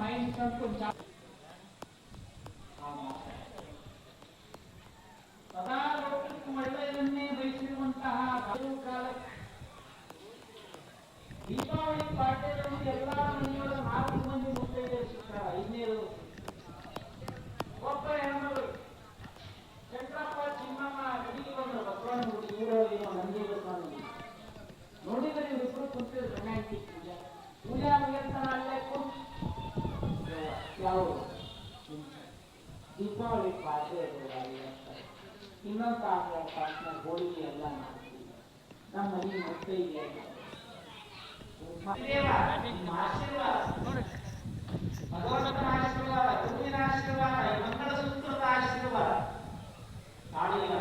Mind control ಸದಾ ಲೋಕಕ್ಕೆ ಒಳ್ಳೆಯದನ್ನೇ ಬಯಸಿರುವಂತಹ ಕಾಲ ದೀಪಾವಳಿ ಪಾಠ್ಯದಲ್ಲಿ ಎಲ್ಲಾ ಮನೆಯೊಳ 4 ಮಂದಿ ಮುತ್ತೈದೆ ಸಿಗ್ತಾರ. 5ನೇದು ಒಬ್ಬ ಹೆಣ್ಮಗಳು ಚಂದ್ರಪ್ಪ ಚಿನ್ನಮ್ಮ ಗುಡಿಗೆ ಬಂದ್ರು. ಬಸವಣ್ಣ ಗುಡಿ ಊರಲ್ಲಿ ನಂದಿ ಬಸವಣ್ಣ ಗುಡಿ ನೋಡಿದ್ರೆ ಇವರಿಬ್ರು ಕುಂತಿದ್ರು. ರೊಮ್ಯಾಂಟಿಕ್ ಪೂಜೆ ಮುಗಿರ್ತಾನ ಅಲ್ಲೇ ಕುಂತು ಯಾವ ದೀಪಾವಳಿ ಪಾಠ್ಯ ಇನ್ನೊಂದು ಪಾಠನ ಹೋಳಿಗೆ ಎಲ್ಲ ಮಾಡ್ತೀವಿ. ನಮ್ಮ ಮನೆ ಮುತ್ತೈದೆ ಭಗವಂತನ ಆಶೀರ್ವಾದ, ಗುರುವಿನ ಆಶೀರ್ವಾದ, ಮಂಗಳಸೂತ್ರದ ಆಶೀರ್ವಾದ, ತಾಳಿಯ